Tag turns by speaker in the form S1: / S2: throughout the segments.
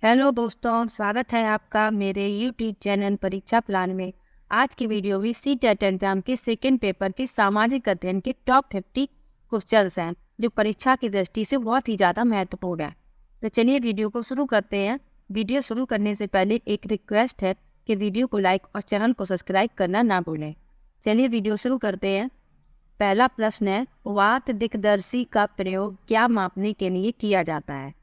S1: Hello दोस्तों, स्वागत है आपका मेरे यूट्यूब चैनल परीक्षा प्लान में। आज की वीडियो भी सी-टेट एग्जाम के सेकेंड पेपर के सामाजिक अध्ययन के टॉप 50 क्वेश्चंस हैं जो परीक्षा की दृष्टि से बहुत ही ज़्यादा महत्वपूर्ण है। तो चलिए वीडियो को शुरू करते हैं। वीडियो शुरू करने से पहले एक रिक्वेस्ट है कि वीडियो को लाइक और चैनल को सब्सक्राइब करना ना भूलें। चलिए वीडियो शुरू करते हैं। पहला प्रश्न है, वात दिक्दर्शी का प्रयोग क्या मापने के लिए किया जाता है?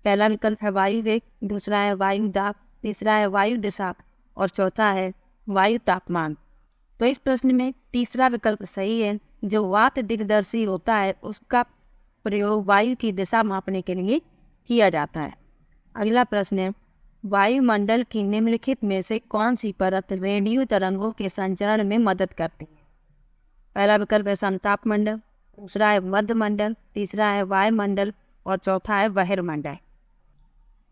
S1: पहला विकल्प है वायु वेग, दूसरा है वायु दाब, तीसरा है वायु दिशा और चौथा है वायु तापमान। तो इस प्रश्न में तीसरा विकल्प सही है। जो वात दिग्दर्शी होता है उसका प्रयोग वायु की दिशा मापने के लिए किया जाता है। अगला प्रश्न है, वायुमंडल की निम्नलिखित में से कौन सी परत रेडियो तरंगों के संचरण में मदद करती है? पहला विकल्प है समताप मंडल, दूसरा है मध्य मंडल, तीसरा है वायुमंडल और चौथा है बहिर्मंडल।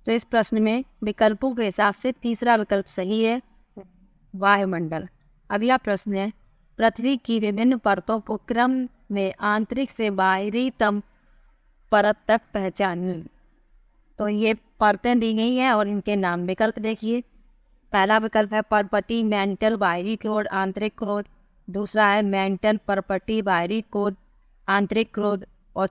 S1: तो इस प्रश्न में विकल्पों के हिसाब से तीसरा विकल्प सही है, वायुमंडल। अगला प्रश्न है, पृथ्वी की विभिन्न परतों को क्रम में आंतरिक से बाहरी तम परत तक पहचानिए। तो ये परतें दी गई हैं और इनके नाम विकल्प देखिए। पहला विकल्प है परपटी मेंटल बाहरी क्रोड आंतरिक क्रोड, दूसरा है मेंटल परपटी बाहरी क्रोड आंतरिक क्रोड और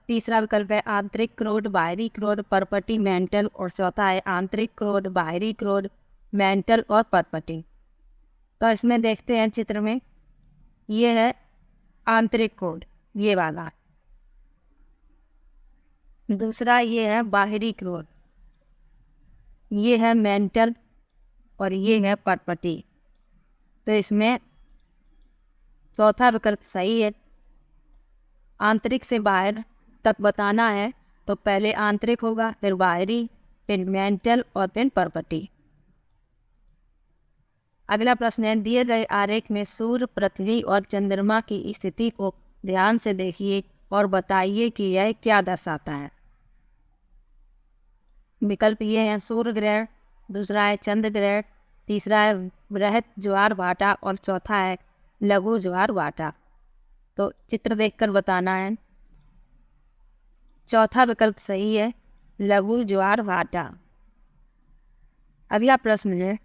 S1: तीसरा विकल्प है आंतरिक क्रोड बाहरी क्रोड परपटी मेंटल और चौथा है आंतरिक क्रोड बाहरी क्रोड मेंटल और परपटी। तो इसमें देखते हैं चित्र में, ये है आंतरिक क्रोड, ये वाला। दूसरा ये है बाहरी क्रोड, ये है मेंटल और ये है परपटी। तो इसमें चौथा विकल्प सही है। आंतरिक से बाहर तक बताना है तो पहले आंतरिक होगा, फिर बाहरी, फिर मेंटल और फिर परपटी। अगला प्रश्न है, दिए गए आरेख में सूर्य, पृथ्वी और चंद्रमा की स्थिति को ध्यान से देखिए और बताइए कि यह क्या दर्शाता है। विकल्प ये हैं, सूर्य ग्रहण, दूसरा है चंद्र ग्रहण, तीसरा है बृहद ज्वार भाटा और चौथा है लघु ज्वार भाटा। तो चित्र देखकर बताना है। चौथा विकल्प सही है, लघु ज्वार भाटा। अगला प्रश्न है,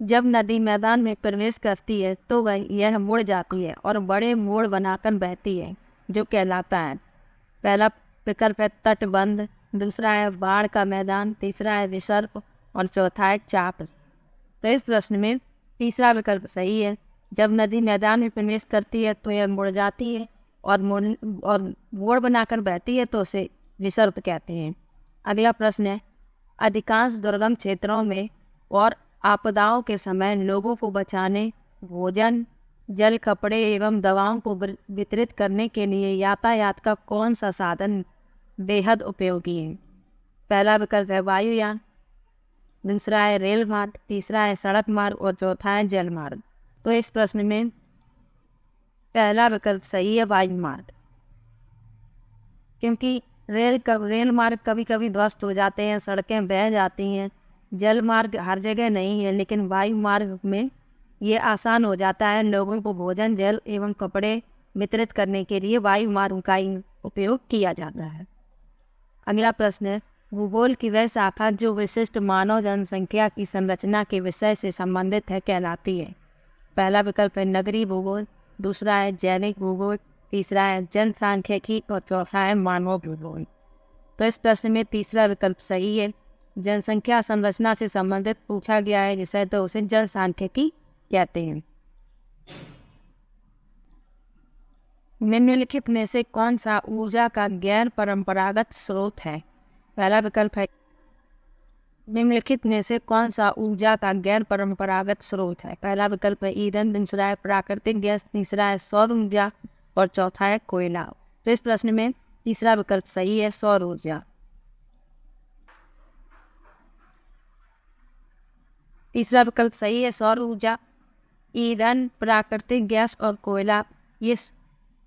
S1: जब नदी मैदान में प्रवेश करती है तो वह यह मुड़ जाती है और बड़े मोड़ बनाकर बहती है, जो कहलाता है। पहला विकल्प है तटबंध, दूसरा है बाढ़ का मैदान, तीसरा है विसर्प और चौथा है चाप। तो इस प्रश्न में तीसरा विकल्प सही है। जब नदी मैदान में प्रवेश करती है तो यह मुड़ जाती है और मोड़ बनाकर बहती है तो उसे विसर्प कहते हैं। अगला प्रश्न है, अधिकांश दुर्गम क्षेत्रों में और आपदाओं के समय लोगों को बचाने, भोजन, जल, कपड़े एवं दवाओं को वितरित करने के लिए यातायात का कौन सा साधन बेहद उपयोगी है? पहला विकल्प है वायुयान, दूसरा है रेल मार्ग, तीसरा है सड़क मार्ग और चौथा है जल मार्ग। तो इस प्रश्न में पहला विकल्प सही है, वायु मार्ग। क्योंकि रेल मार्ग कभी कभी ध्वस्त हो जाते हैं, सड़कें बह जाती हैं। जल मार्ग हर जगह नहीं है, लेकिन वायु मार्ग में ये आसान हो जाता है। लोगों को भोजन, जल एवं कपड़े वितरित करने के लिए वायु मार्ग का ही उपयोग किया जाता है। अगला प्रश्न है, भूगोल की वह शाखा जो विशिष्ट मानव जनसंख्या की संरचना के विषय से संबंधित है कहलाती है। पहला विकल्प है नगरीय भूगोल, दूसरा है जैविक भूगोल, तीसरा है जनसांख्यिकी और चौथा है मानव भूगोल। तो इस प्रश्न में तीसरा विकल्प सही है। जनसंख्या संरचना से संबंधित पूछा गया है विषय तो उसे जनसांख्यिकी कहते हैं। निम्नलिखित में से कौन सा ऊर्जा का गैर परंपरागत स्रोत है? पहला विकल्प है, निम्नलिखित में से कौन सा ऊर्जा का गैर परंपरागत स्रोत है? पहला विकल्प है ईंधन, दूसरा है प्राकृतिक गैस, तीसरा है सौर ऊर्जा और चौथा है कोयला। तो इस प्रश्न में तीसरा विकल्प सही है, सौर ऊर्जा। तीसरा विकल्प सही है, सौर ऊर्जा। ईंधन, प्राकृतिक गैस और कोयला ये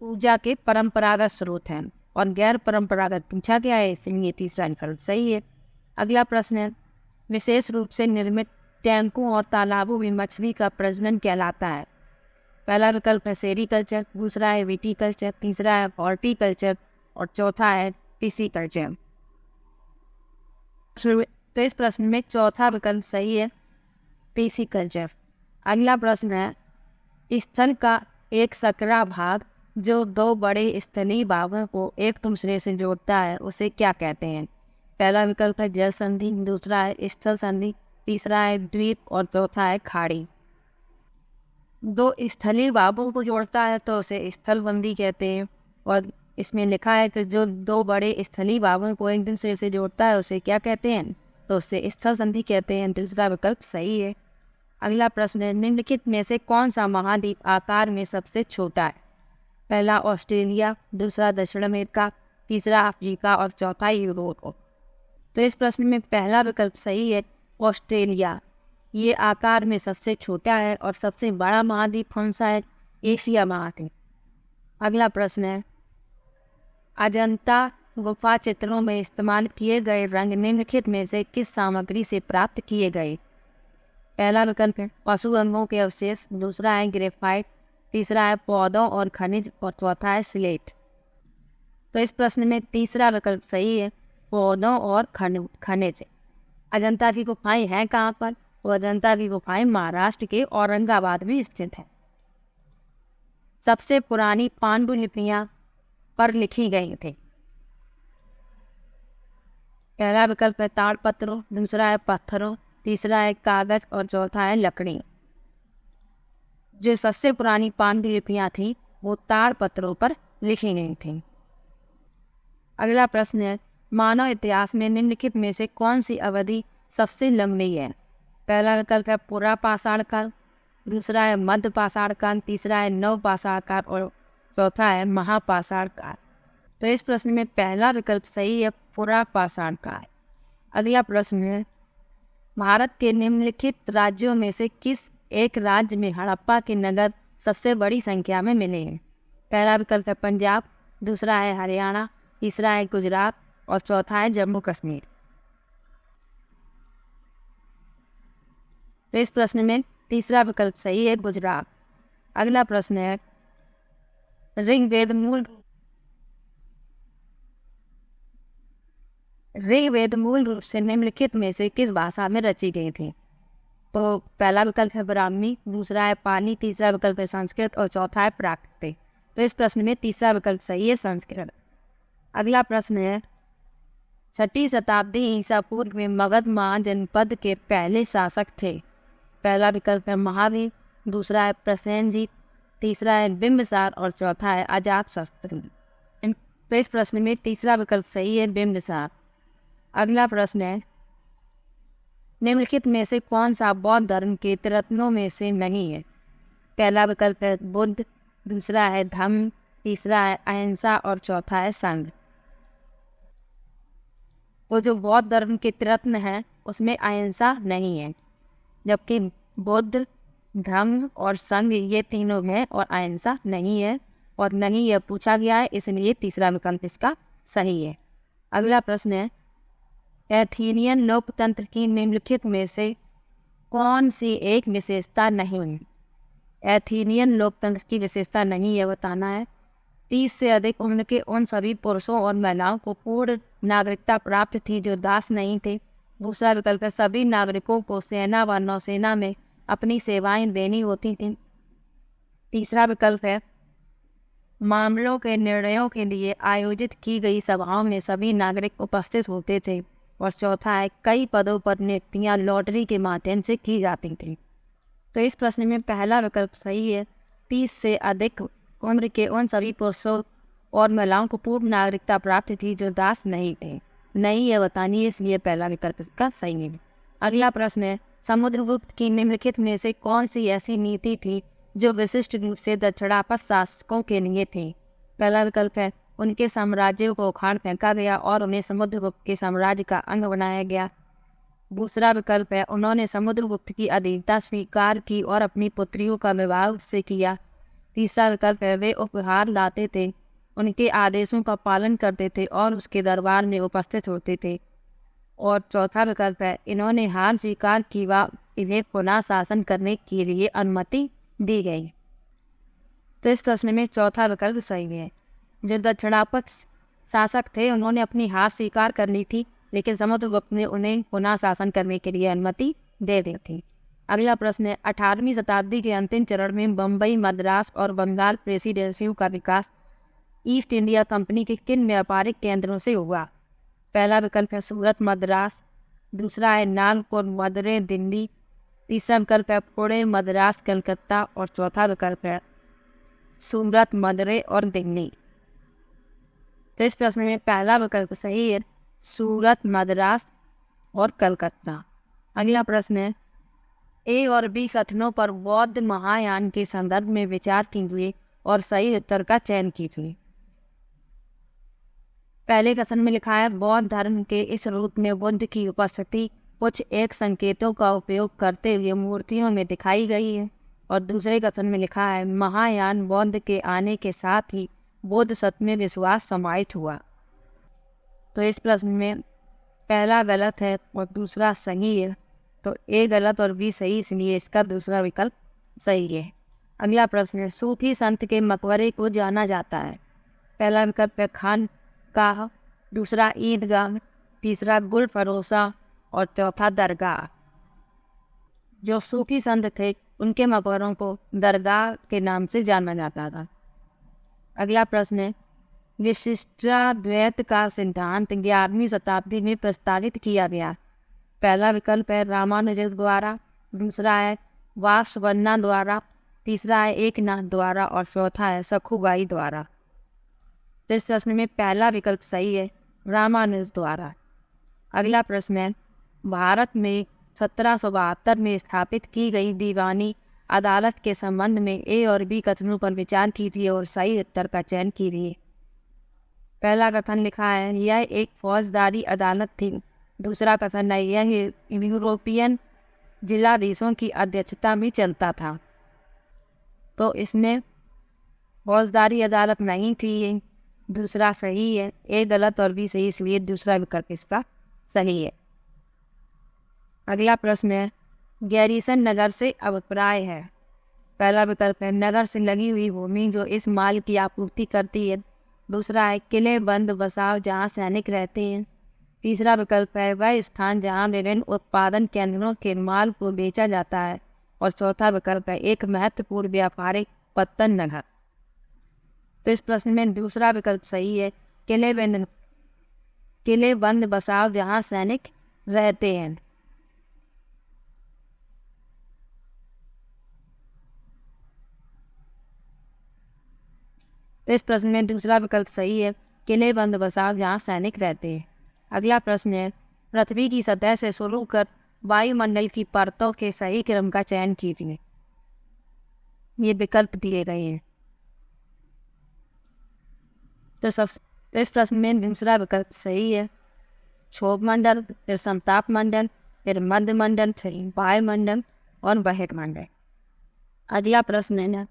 S1: ऊर्जा के परंपरागत स्रोत हैं और गैर परंपरागत पूछा गया है, इसलिए तीसरा विकल्प सही है। अगला प्रश्न है, विशेष रूप से निर्मित टैंकों और तालाबों में मछली का प्रजनन कहलाता है। पहला विकल्प है सेरीकल्चर, दूसरा है विटीकल्चर, तीसरा है हॉर्टिकल्चर और चौथा है पिसीकल्चर। तो इस प्रश्न में चौथा विकल्प सही है, पिसीकल्चर। अगला प्रश्न है स्थल का एक सकरा भाग जो दो बड़े स्थलीय भागों को एक दूसरे से जोड़ता है उसे क्या कहते हैं? पहला विकल्प है जल संधि, दूसरा है स्थल संधि, तीसरा है द्वीप और चौथा है खाड़ी। दो स्थलीय भागों को जोड़ता है तो उसे स्थल संधि कहते हैं, और इसमें लिखा है कि जो दो बड़े स्थलीय भागों को एक दूसरे से जोड़ता है उसे क्या कहते हैं? तो उसे स्थल संधि कहते हैं। दूसरा विकल्प सही है। अगला प्रश्न है निम्नलिखित में से कौन सा महाद्वीप आकार में सबसे छोटा है? पहला ऑस्ट्रेलिया, दूसरा दक्षिण अमेरिका, तीसरा अफ्रीका और चौथा यूरोप। तो इस प्रश्न में पहला विकल्प सही है, ऑस्ट्रेलिया। ये आकार में सबसे छोटा है। और सबसे बड़ा महाद्वीप कौन सा है? एशिया महाद्वीप। अगला प्रश्न है अजंता गुफा चित्रों में इस्तेमाल किए गए रंग निम्नलिखित में से किस सामग्री से प्राप्त किए गए? पहला विकल्प है पशु अंगों के अवशेष, दूसरा है ग्रेफाइट, तीसरा है पौधों और खनिज और चौथा है स्लेट। तो इस प्रश्न में तीसरा विकल्प सही है, पौधों और खनिज। अजंता की गुफाएं हैं कहाँ पर? तो अजंता की गुफाएं महाराष्ट्र के औरंगाबाद में स्थित है। सबसे पुरानी पांडुलिपियां पर लिखी गई थी। पहला विकल्प है ताड़पत्रों, दूसरा है पत्थरों, तीसरा है कागज और चौथा है लकड़ी। जो सबसे पुरानी पांडुलिपियां थी वो ताड़पत्रों पर लिखी गई थी। अगला प्रश्न है मानव इतिहास में निम्नलिखित में से कौन सी अवधि सबसे लंबी है? पहला विकल्प है पुरा पाषाण काल, दूसरा है मध्य पाषाण काल, तीसरा है नव पाषाण काल और चौथा है महापाषाण काल। तो इस प्रश्न में पहला विकल्प सही है, पुरा पाषाण काल। अगला प्रश्न है भारत के निम्नलिखित राज्यों में से किस एक राज्य में हड़प्पा के नगर सबसे बड़ी संख्या में मिले हैं? पहला विकल्प है पंजाब, दूसरा है हरियाणा, तीसरा है गुजरात और चौथा है जम्मू कश्मीर। तो इस प्रश्न में तीसरा विकल्प सही है, गुजरात। अगला प्रश्न है ऋग्वेद मूल रूप से निम्नलिखित में से किस भाषा में रची गई थी? तो पहला विकल्प है ब्राह्मी, दूसरा है पाली, तीसरा विकल्प है संस्कृत और चौथा है प्राकृत। तो इस प्रश्न में तीसरा विकल्प सही है, संस्कृत। अगला प्रश्न है 6ठी शताब्दी ईसा पूर्व में मगध महाजनपद के पहले शासक थे। पहला विकल्प है महावीर, दूसरा है प्रसेनजीत, तीसरा है बिंबिसार और चौथा है अजातशत्रु। तो इस प्रश्न में तीसरा विकल्प सही है, बिंबिसार। अगला प्रश्न है निम्नलिखित में से कौन सा बौद्ध धर्म के त्रिरत्नों में से नहीं है? पहला विकल्प है बुद्ध, दूसरा है धम्म, तीसरा है अहिंसा और चौथा है संघ। वो जो बौद्ध धर्म के त्रिरत्न है उसमें अहिंसा नहीं है, जबकि बुद्ध, धम्म और संघ ये तीनों हैं और अहिंसा नहीं है, और नहीं यह पूछा गया है, इसलिए तीसरा विकल्प इसका सही है। अगला प्रश्न है एथेनियन लोकतंत्र की निम्नलिखित में से कौन सी एक विशेषता नहीं है? एथेनियन लोकतंत्र की विशेषता नहीं है बताना है। 30 से अधिक उम्र के उन सभी पुरुषों और महिलाओं को पूर्ण नागरिकता प्राप्त थी जो दास नहीं थे। दूसरा विकल्प है सभी नागरिकों को सेना व नौसेना में अपनी सेवाएं देनी होती थीं। तीसरा विकल्प है मामलों के निर्णयों के लिए आयोजित की गई सभाओं में सभी नागरिक उपस्थित होते थे। और चौथा है कई पदों पर नियुक्तियां लॉटरी के माध्यम से की जाती थी। तो इस प्रश्न में पहला विकल्प सही है, 30 से अधिक उम्र के उन सभी पुरुषों और महिलाओं को पूर्ण नागरिकता प्राप्त थी जो दास नहीं थे। नहीं यह बतानी है, इसलिए पहला विकल्प इसका सही है। अगला प्रश्न है समुद्रगुप्त की निम्नलिखित में से कौन सी ऐसी नीति थी जो विशिष्ट रूप से दक्षिणापथ शासकों के लिए थी? पहला विकल्प है उनके साम्राज्यों को उखाड़ फेंका गया और उन्हें समुद्रगुप्त के साम्राज्य का अंग बनाया गया। दूसरा विकल्प है उन्होंने समुद्रगुप्त की अधीनता स्वीकार की और अपनी पुत्रियों का विवाह उससे किया। तीसरा विकल्प है वे उपहार लाते थे, उनके आदेशों का पालन करते थे और उसके दरबार में उपस्थित होते थे। और चौथा विकल्प है इन्होंने हार स्वीकार की व इन्हें पुनः शासन करने के लिए अनुमति दी गई। तो इस प्रश्न में चौथा विकल्प सही है। जो दक्षिणापक्ष शासक थे उन्होंने अपनी हार स्वीकार कर ली थी, लेकिन समुद्रगुप्त ने उन्हें पुनः शासन करने के लिए अनुमति दे दी थी। अगला प्रश्न है, 18वीं शताब्दी के अंतिम चरण में बम्बई, मद्रास और बंगाल प्रेसिडेंसियों का विकास ईस्ट इंडिया कंपनी के किन व्यापारिक केंद्रों से हुआ? पहला विकल्प है सूरत, मद्रास। दूसरा है नागपुर, मदुरै, दिल्ली। तीसरा विकल्प है पुणे, मद्रास, कलकत्ता। और चौथा विकल्प है सूरत, मदुरै और दिल्ली। तो इस प्रश्न में पहला विकल्प सही है, सूरत, मद्रास और कलकत्ता। अगला प्रश्न है, ए और बी कथनों पर बौद्ध महायान के संदर्भ में विचार कीजिए और सही उत्तर का चयन कीजिए। पहले कथन में लिखा है, बौद्ध धर्म के इस रूप में बुद्ध की उपस्थिति कुछ एक संकेतों का उपयोग करते हुए मूर्तियों में दिखाई गई है। और दूसरे कथन में लिखा है, महायान बौद्ध के आने के साथ ही बौद्ध सत्य में विश्वास समाहित हुआ। तो इस प्रश्न में पहला गलत है और दूसरा सही है। तो ए गलत और बी सही, इसलिए इसका दूसरा विकल्प सही है। अगला प्रश्न है, सूफी संत के मकबरे को जाना जाता है। पहला विकल्प है खानकाह, दूसरा ईदगाह, तीसरा गुल फरोसा और चौथा दरगाह। जो सूफी संत थे उनके मकबरों को दरगाह के नाम से जाना जाता था। अगला प्रश्न है, विशिष्टाद्वैत का सिद्धांत 11वीं शताब्दी में प्रस्तावित किया गया। पहला विकल्प है रामानुजन द्वारा, दूसरा है वासवन्ना द्वारा, तीसरा है एकनाथ द्वारा और चौथा है सखुबाई द्वारा। तो इस प्रश्न में पहला विकल्प सही है, रामानुज द्वारा। अगला प्रश्न है, भारत में 1772 में स्थापित की गई दीवानी अदालत के संबंध में ए और बी कथनों पर विचार कीजिए और सही उत्तर का चयन कीजिए। पहला कथन लिखा है, यह एक फौजदारी अदालत थी। दूसरा कथन है, यह यूरोपियन जिलाधीशों की अध्यक्षता में चलता था। तो इसमें फौजदारी अदालत नहीं थी ये। दूसरा सही है, ए गलत और बी सही, इसलिए दूसरा विकल्प इसका सही है। अगला प्रश्न है, गैरीसन नगर से अभिप्राय है। पहला विकल्प है नगर से लगी हुई भूमि जो इस माल की आपूर्ति करती है। दूसरा है किले, बंद बसाव जहाँ सैनिक रहते हैं। तीसरा विकल्प है वह स्थान जहाँ विभिन्न उत्पादन केंद्रों के माल को बेचा जाता है। और चौथा विकल्प है एक महत्वपूर्ण व्यापारिक पत्तन नगर। तो इस प्रश्न में दूसरा विकल्प सही है, किले, बंद बसाव जहाँ सैनिक रहते हैं। तो इस प्रश्न में दूसरा विकल्प सही है, किले, बंद बसाव जहाँ सैनिक रहते हैं। अगला प्रश्न है, पृथ्वी की सतह से शुरू कर वायुमंडल की परतों के सही क्रम का चयन कीजिए। ये विकल्प दिए गए हैं। तो इस प्रश्न में दूसरा विकल्प सही है, क्षोभ मंडल, फिर समताप मंडल, फिर मध्य मंडल, फिर वायुमंडल और बहिर्मंडल। अगला प्रश्न है ना,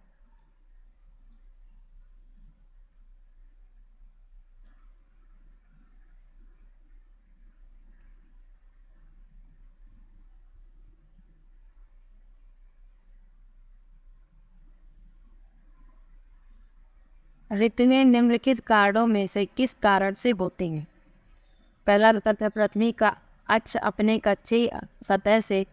S1: ऋतुएं निम्नलिखित कारणों में से किस कारण से होती हैं? पहला विकल्प है पृथ्वी का अक्ष अपने कच्ची सतह से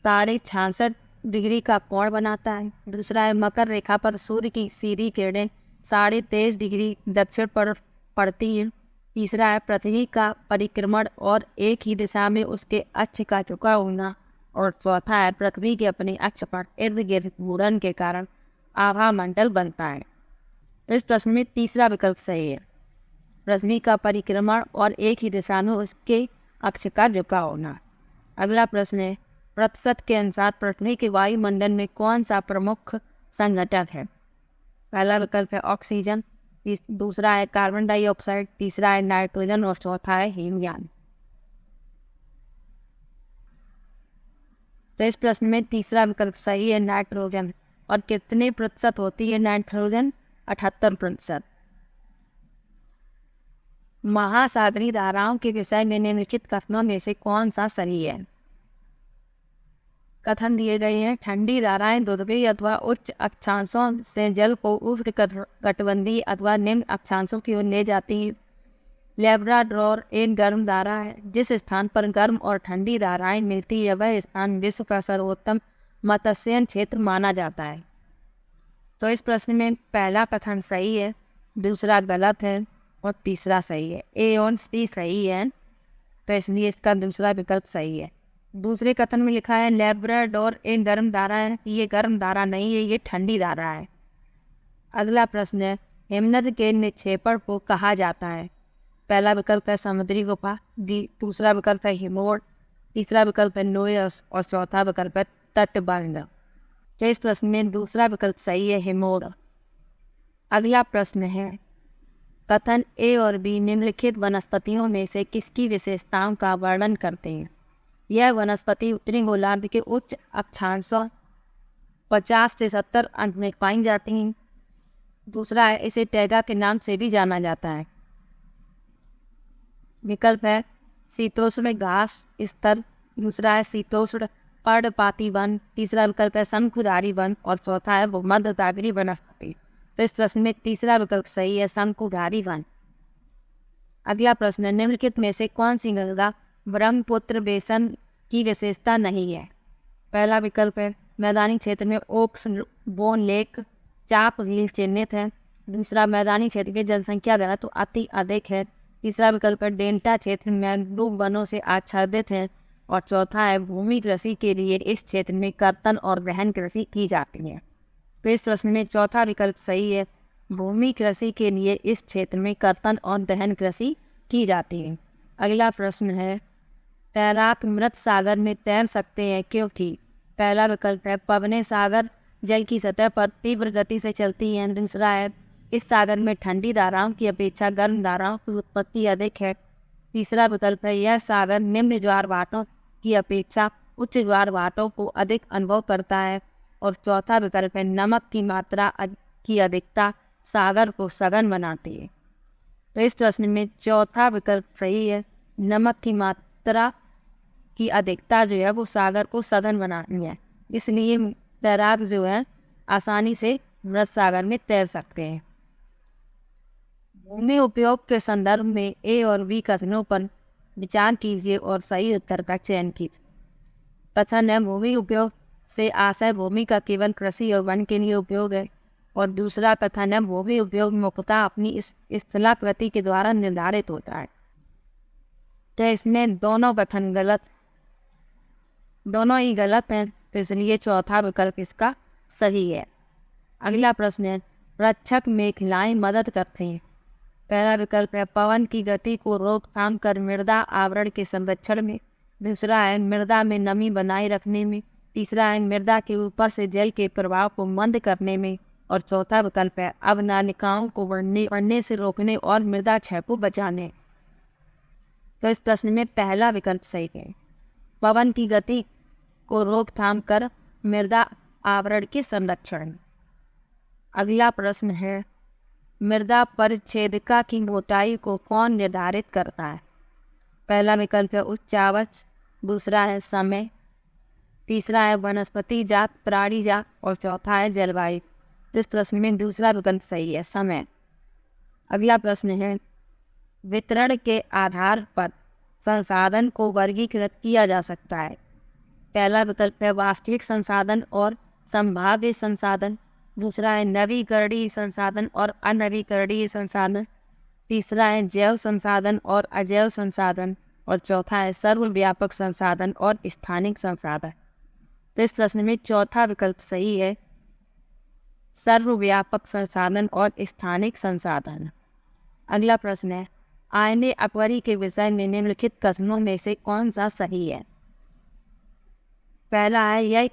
S1: 66.5 डिग्री का कोण बनाता है। दूसरा है मकर रेखा पर सूर्य की सीधी किरणें 23.5 डिग्री दक्षिण पर पड़ती हैं। तीसरा है पृथ्वी का परिक्रमण और एक ही दिशा में उसके अक्ष का झुका होना। और चौथा है पृथ्वी के अपने अक्ष पर इर्द गिर्द घूर्णन के कारण आभा मंडल बनता है। तो इस प्रश्न में तीसरा विकल्प सही है, पृथ्वी का परिक्रमण और एक ही दिशा में उसके अक्ष का झुका होना। अगला प्रश्न है, प्रतिशत के अनुसार पृथ्वी के वायुमंडल में कौन सा प्रमुख संघटक है? पहला विकल्प है ऑक्सीजन, दूसरा है कार्बन डाइऑक्साइड, तीसरा है नाइट्रोजन और चौथा है हीलियम। तो इस प्रश्न में तीसरा विकल्प सही है, नाइट्रोजन। और कितने प्रतिशत होती है नाइट्रोजन? 78%। महासागरीय धाराओं के विषय में निम्नलिखित कथनों में से कौन सा सही है? कथन दिए गए हैं। ठंडी धाराएं ध्रुवीय अथवा उच्च अक्षांशों से जल को उष्णकटिबंधीय अथवा निम्न अक्षांशों की ओर ले जाती है। लैब्राडोर एक गर्म धारा है। जिस स्थान पर गर्म और ठंडी धाराएं मिलती है वह स्थान विश्व का सर्वोत्तम मत्स्यन क्षेत्र माना जाता है। तो इस प्रश्न में पहला कथन सही है, दूसरा गलत है और तीसरा सही है। ए और सी सही है, तो इसलिए इसका दूसरा विकल्प सही है। दूसरे कथन में लिखा है लैब्राडोर एक गर्म धारा है। ये गर्म धारा नहीं है, ये ठंडी धारा है। अगला प्रश्न है हिमनद के निक्षेपण को कहा जाता है। पहला विकल्प है समुद्री गुफा, दूसरा विकल्प है हिमोड, तीसरा विकल्प है नोयस और चौथा विकल्प है तटबंध। तो इस प्रश्न में दूसरा विकल्प सही है, हिमोड। अगला प्रश्न है कथन ए और बी निम्नलिखित वनस्पतियों में से किसकी विशेषताओं का वर्णन करते हैं। यह वनस्पति उत्तरी गोलार्ध के उच्च अक्षांशों 50 से 70 अंश में पाई जाती हैं। दूसरा है इसे टैगा के नाम से भी जाना जाता है। विकल्प है शीतोष्ण घास स्तर, दूसरा है शीतोष्ण पर्णपाती वन, तीसरा विकल्प है शंकुधारी वन और चौथा है भूमध्यसागरीय वनस्पति। तो इस प्रश्न में तीसरा विकल्प सही है, शंकुधारी वन। अगला प्रश्न है निम्नलिखित में से कौन सी गंगा ब्रह्मपुत्र बेसन की विशेषता नहीं है। पहला विकल्प है मैदानी क्षेत्र में ओक्स बोन लेक चाप झील चिन्हित है। दूसरा मैदानी क्षेत्र की जनसंख्या घनत्व अति अधिक है। तीसरा विकल्प है डेल्टा क्षेत्र मैंग्रोव वनों से आच्छादित है और चौथा है भूमि कृषि के लिए इस क्षेत्र में कर्तन और गहन कृषि की जाती है। तो इस प्रश्न में चौथा विकल्प सही है, भूमि कृषि के लिए इस क्षेत्र में कर्तन और गहन कृषि की जाती है। अगला प्रश्न है तैराक मृत सागर में तैर सकते हैं क्योंकि। पहला विकल्प है पवने सागर जल की सतह पर तीव्र गति से चलती हैं। दूसरा है इस सागर में ठंडी धाराओं की अपेक्षा गर्म धाराओं की उत्पत्ति अधिक है। तीसरा विकल्प है यह सागर निम्न ज्वार भाटों की अपेक्षा उच्च ज्वार भाटों को अधिक अनुभव करता है। और चौथा विकल्प है नमक की मात्रा की अधिकता सागर को सघन बनाती है। तो इस प्रश्न में चौथा विकल्प सही है, नमक की मात्रा की अधिकता जो है वो सागर को सघन बनाती है, इसलिए तैराक जो है आसानी से मृत सागर में तैर सकते हैं। भूमि उपयोग के संदर्भ में ए और बी कथनों पर विचार कीजिए और सही उत्तर का चयन कीजिए। कथन है भूमि उपयोग से आशय भूमि का केवल कृषि और वन के लिए उपयोग है। और दूसरा कथन है भूमि उपयोग मुख्यतः अपनी इस स्थलाकृति के द्वारा निर्धारित होता है। तो इसमें दोनों कथन दोनों ही गलत हैं, तो इसलिए चौथा विकल्प इसका सही है। अगला प्रश्न है रक्षक मेखलाएं मदद करते हैं। पहला विकल्प है पवन की गति को रोकथाम कर मृदा आवरण के संरक्षण में। दूसरा है मृदा में नमी बनाए रखने में। तीसरा है मृदा के ऊपर से जल के प्रवाह को मंद करने में। और चौथा विकल्प है अवनालिकाओं को बढ़ने से रोकने और मृदा क्षय को बचाने। तो इस प्रश्न में पहला विकल्प सही है, पवन की गति को रोकथाम कर मृदा आवरण के संरक्षण। अगला प्रश्न है मृदा परिच्छेदिका की मोटाई को कौन निर्धारित करता है। पहला विकल्प है उच्चावच, दूसरा है समय, तीसरा है वनस्पति जात प्राणी जात और चौथा है जलवायु। इस प्रश्न में दूसरा विकल्प सही है, समय। अगला प्रश्न है वितरण के आधार पर संसाधन को वर्गीकृत किया जा सकता है। पहला विकल्प है वास्तविक संसाधन और संभाव्य संसाधन। दूसरा है नवीकरणीय संसाधन और अनवीकरणीय संसाधन। तीसरा है जैव संसाधन और अजैव संसाधन और चौथा है सर्वव्यापक संसाधन और स्थानिक संसाधन। तो इस प्रश्न में चौथा विकल्प सही है, सर्वव्यापक संसाधन और स्थानिक संसाधन। अगला प्रश्न है आईने अकबरी के विषय में निम्नलिखित कथनों में से कौन सा सही है। पहला है यह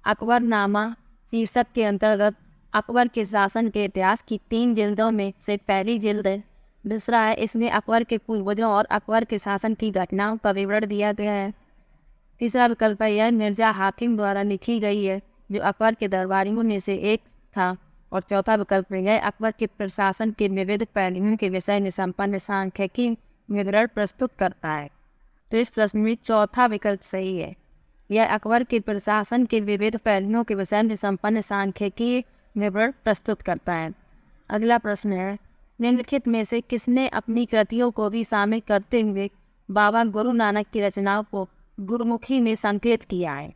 S1: अकबरनामा शीर्षक के अंतर्गत अकबर के शासन के इतिहास की 3 जिल्दों में से पहली जिल्द है। दूसरा है इसमें अकबर के पूर्वजों और अकबर के शासन की घटनाओं का विवरण दिया गया है। तीसरा विकल्प है यह मिर्जा हाकिम द्वारा लिखी गई है जो अकबर के दरबारियों में से एक था। और चौथा विकल्प है यह अकबर के प्रशासन के विविध पहलुओं के विषय में संपन्न सांख्यिकी विवरण प्रस्तुत करता है। तो इस प्रश्न में चौथा विकल्प सही है, यह अकबर के प्रशासन के विविध पहलुओं के विषय में संपन्न सांख्यिकीय विवरण प्रस्तुत करता है। अगला प्रश्न है, निम्नलिखित में से किसने अपनी कृतियों को भी शामिल करते हुए बाबा गुरु नानक की रचनाओं को गुरुमुखी में संकलित किया है?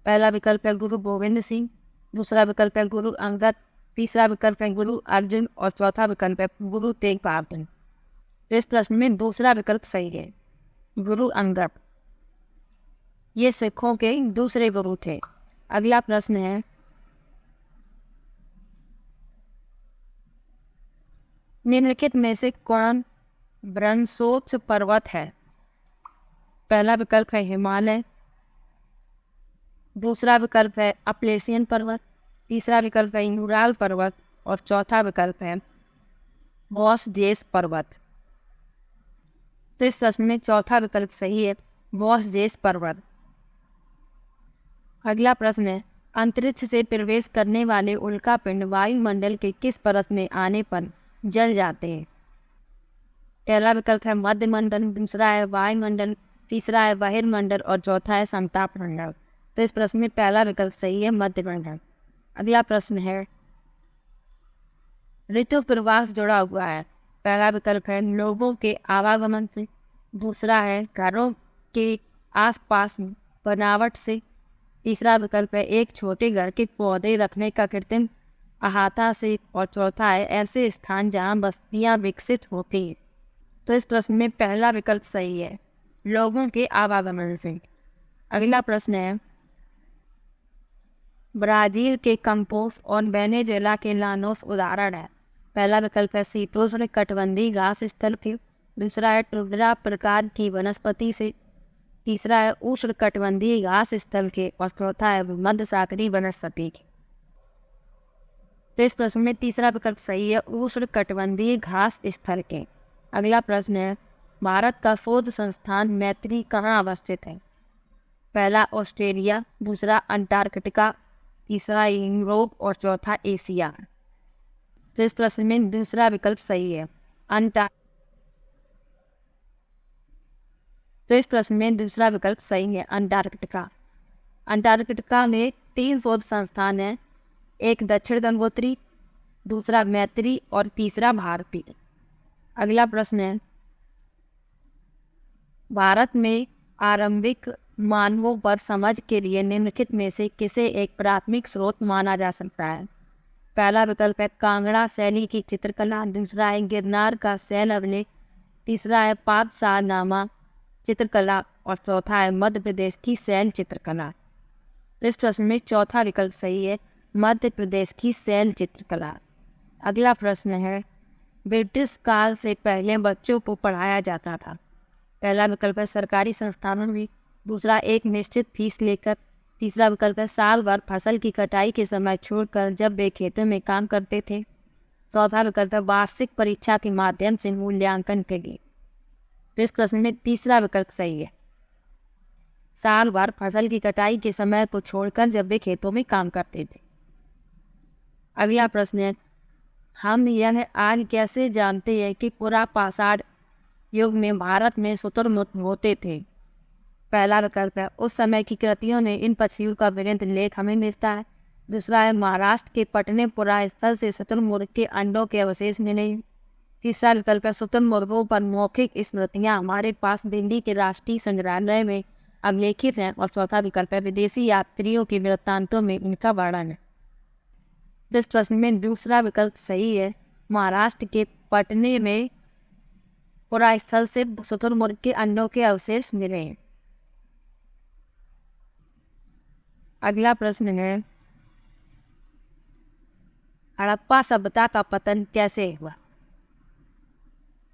S1: पहला विकल्प है गुरु गोविंद सिंह, दूसरा विकल्प है गुरु अंगद, तीसरा विकल्प है गुरु अर्जुन और चौथा विकल्प है गुरु तेग बहादुर। तो इस प्रश्न में दूसरा विकल्प सही है, गुरु अंगद। ये सिखों के दूसरे गुरु थे। अगला प्रश्न है, निम्नलिखित में से कौन ब्रह्मोत्स पर्वत है? पहला विकल्प है हिमालय, दूसरा विकल्प है अपलेशियन पर्वत, तीसरा विकल्प है यूराल पर्वत और चौथा विकल्प है वोसजेस पर्वत। तो इस प्रश्न में चौथा विकल्प सही है, वोसजेस पर्वत। अगला प्रश्न है, अंतरिक्ष से प्रवेश करने वाले उल्कापिंड वायुमंडल के किस परत में आने पर जल जाते हैं? पहला विकल्प है मध्य मंडल, दूसरा है वायुमंडल, तीसरा है बहिर्मंडल और चौथा है समताप मंडल। तो इस प्रश्न में पहला विकल्प सही है, मध्य मंडल। अगला प्रश्न है, ऋतु प्रवाह जुड़ा हुआ है। पहला विकल्प है लोगों के आवागमन से, दूसरा है घरों के आसपास बनावट से, तीसरा विकल्प है एक छोटे घर के पौधे रखने का कृत्रिम अहाता से और चौथा है ऐसे स्थान जहां बस्तियां विकसित होती हैं। तो इस प्रश्न में पहला विकल्प सही है, लोगों के आवागमन से। अगला प्रश्न है, ब्राजील के कंपोस्ट और वेनेजुएला के लानोस उदाहरण है। पहला विकल्प है शीतोष्ण कटिबंधीय घास स्थल के, दूसरा है टुंड्रा प्रकार की वनस्पति से, तीसरा है उष्ण कटिबंधीय घास स्थल के और चौथा है मध्य सागरीय वनस्पति के। तो इस प्रश्न में तीसरा विकल्प सही है, उष्ण कटिबंधीय घास स्थल के। अगला प्रश्न है, भारत का शोध संस्थान मैत्री कहाँ अवस्थित है? पहला ऑस्ट्रेलिया, दूसरा अंटार्कटिका, तीसरा यूरोप और चौथा एशिया। तो इस प्रश्न में दूसरा विकल्प सही है, अंटार्कटिका। अंटार्कटिका में 3 शोध संस्थान हैं, एक दक्षिण गंगोत्री, दूसरा मैत्री और तीसरा भारती। अगला प्रश्न है, भारत में आरंभिक मानवों पर समझ के लिए निम्नलिखित में से किसे एक प्राथमिक स्रोत माना जा सकता है? पहला विकल्प है कांगड़ा शैली की चित्रकला, दूसरा है गिरनार का शैल अभिलेख, तीसरा है पाठशाहनामा चित्रकला और चौथा है मध्य प्रदेश की शैल चित्रकला। तो इस प्रश्न में चौथा विकल्प सही है, मध्य प्रदेश की शैल चित्रकला। अगला प्रश्न है, ब्रिटिश काल से पहले बच्चों को पढ़ाया जाता था। पहला विकल्प है सरकारी संस्थानों में, दूसरा एक निश्चित फीस लेकर, तीसरा विकल्प है साल भर फसल की कटाई के समय छोड़कर जब वे खेतों में काम करते थे, चौथा विकल्प है वार्षिक परीक्षा के माध्यम से मूल्यांकन के लिए। तो इस प्रश्न में तीसरा विकल्प सही है, साल भर फसल की कटाई के समय को छोड़कर जब वे खेतों में काम करते थे। अगला प्रश्न है, हम यह आज कैसे जानते हैं कि पुरा पाषाण युग में भारत में शुतुरमुर्ग होते थे? पहला विकल्प है उस समय की कृतियों में इन पक्षियों का विवरण लेख हमें मिलता है, दूसरा है महाराष्ट्र के पटनेपुरा स्थल से शुतुरमुर्ग के अंडों के अवशेष मिले, तीसरा विकल्प है शुतुरमुर्गों पर मौखिक स्मृतियाँ हमारे पास दिल्ली के राष्ट्रीय संग्रहालय में अभिलेखित हैं और चौथा विकल्प है विदेशी यात्रियों के वृत्तांतों में उनका वर्णन है। इस प्रश्न में दूसरा विकल्प सही है, महाराष्ट्र के पटने में पुरा स्थल से शुतुरमुर्ग के अंडों के अवशेष मिले हैं। अगला प्रश्न है, हड़प्पा सभ्यता का पतन कैसे हुआ?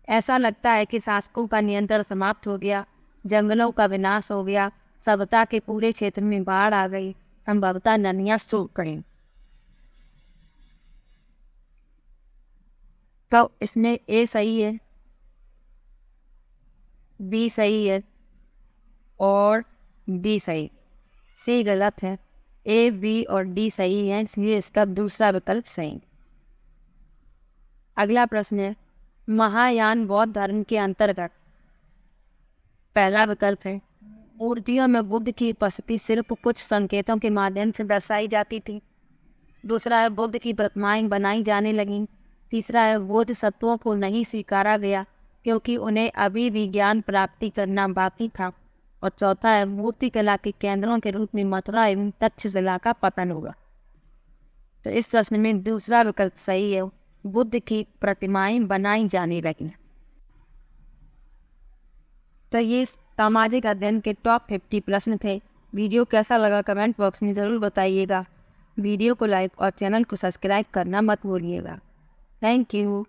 S1: ऐसा लगता है कि शासकों का नियंत्रण समाप्त हो गया, जंगलों का विनाश हो गया, सभ्यता के पूरे क्षेत्र में बाढ़ आ गई, संभवतः नदियां सूख गईं। तो इसमें ए सही है, बी सही है और डी सही, सी गलत है। ए, बी और डी सही है, इसलिए इसका दूसरा विकल्प सही। अगला प्रश्न है, महायान बौद्ध धर्म के अंतर्गत पहला विकल्प है मूर्तियों में बुद्ध की उपस्थिति सिर्फ कुछ संकेतों के माध्यम से दर्शाई जाती थी। दूसरा है बुद्ध की प्रतिमाएं बनाई जाने लगीं। तीसरा है बोधिसत्वों को नहीं स्वीकारा गया क्योंकि उन्हें अभी भी ज्ञान प्राप्ति करना बाकी था। और चौथा है मूर्ति कला के केंद्रों के रूप में मथुरा एवं तक्षशिला का पतन हुआ। तो इस प्रश्न में दूसरा विकल्प सही है, बुद्ध की प्रतिमाएं बनाई जाने लगी। तो ये सामाजिक अध्ययन के टॉप 50 प्रश्न थे। वीडियो कैसा लगा कमेंट बॉक्स में ज़रूर बताइएगा। वीडियो को लाइक और चैनल को सब्सक्राइब करना मत भूलिएगा। Thank you.